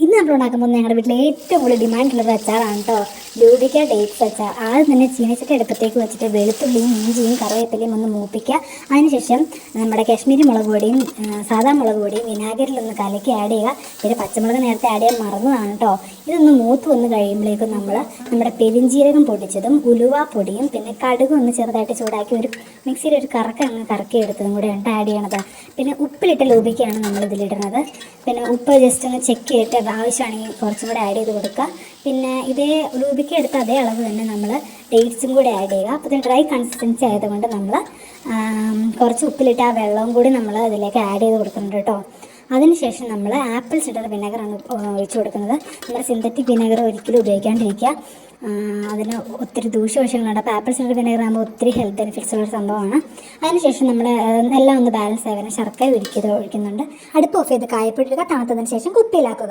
ഇന്ന് നമ്മൾ ഉണ്ടാക്കുമ്പോൾ ഞങ്ങളുടെ വീട്ടിലെ ഏറ്റവും കൂടുതൽ ഡിമാൻഡുള്ളൊരു അച്ചാറാണ് കേട്ടോ, രൂപിക്ക ഡേറ്റ്സ് അച്ചാർ. ആദ്യം തന്നെ ചീനച്ചട്ടി അടുപ്പത്തേക്ക് വെച്ചിട്ട് വെളുത്തുള്ളിയും ഇഞ്ചിയും കറിവേപ്പിലയും ഒന്ന് മൂപ്പിക്കുക. അതിനുശേഷം നമ്മുടെ കാശ്മീരി മുളക് പൊടിയും സാധാ മുളക് പൊടിയും വിനാഗിരിലൊന്ന് കലക്കി ആഡ് ചെയ്യുക. പിന്നെ പച്ചമുളക് നേരത്തെ ആഡ് ചെയ്യാൻ മറന്നതാണ് കേട്ടോ. ഇതൊന്ന് മൂത്ത് വന്ന് കഴിയുമ്പോഴേക്കും നമ്മൾ നമ്മുടെ പെരിഞ്ജീരകം പൊടിച്ചതും ഉലുവാപ്പൊടിയും പിന്നെ കടുകും ഒന്ന് ചെറുതായിട്ട് ചൂടാക്കി ഒരു മിക്സിയിൽ ഒരു കറക്കി എടുത്തതും കൂടെ ഉണ്ട് ആഡ് ചെയ്യണത്. പിന്നെ ഉപ്പിലിട്ട ലൂപിക്കയാണ് നമ്മൾ ഇതിലിടുന്നത്. പിന്നെ ഉപ്പ് ജസ്റ്റ് ഒന്ന് ചെക്ക് ചെയ്തിട്ട് ആവശ്യമാണെങ്കിൽ കുറച്ചും കൂടെ ആഡ് ചെയ്ത് കൊടുക്കുക. പിന്നെ ഇതേ ലൂപിക്ക എടുത്ത അതേ അളവ് തന്നെ നമ്മൾ ഡേറ്റ്സും കൂടെ ആഡ് ചെയ്യുക. അപ്പോൾ ഇത് ഡ്രൈ കൺസിസ്റ്റൻസി ആയതുകൊണ്ട് നമ്മൾ കുറച്ച് ഉപ്പിലിട്ട് ആ വെള്ളവും കൂടി നമ്മൾ അതിലേക്ക് ആഡ് ചെയ്ത് കൊടുക്കുന്നുണ്ട് കേട്ടോ. അതിനുശേഷം നമ്മൾ ആപ്പിൾ സിഡർ വിനെഗറാണ് ഒഴിച്ചു കൊടുക്കുന്നത്. നമ്മുടെ സിന്തറ്റിക് വിനെഗർ ഒരിക്കലും ഉപയോഗിക്കാണ്ടിരിക്കുക, അതിന് ഒത്തിരി ദൂഷ്യവശങ്ങളുണ്ട്. അപ്പോൾ ആപ്പിൾ സിഡർ വിനെഗർ ആകുമ്പോൾ ഒത്തിരി ഹെൽത്ത് ബെനിഫിറ്റ്സ് ഉള്ളൊരു സംഭവമാണ്. അതിനുശേഷം നമ്മൾ എല്ലാം ഒന്ന് ബാലൻസ് ആകാൻ ശർക്കര ഒഴിക്കുന്നുണ്ട്. അടുപ്പ് ഓഫ് ചെയ്ത് കായപ്പൊടി ഇടുക. തണുത്തതിന് ശേഷം കുപ്പിയിലാക്കുക.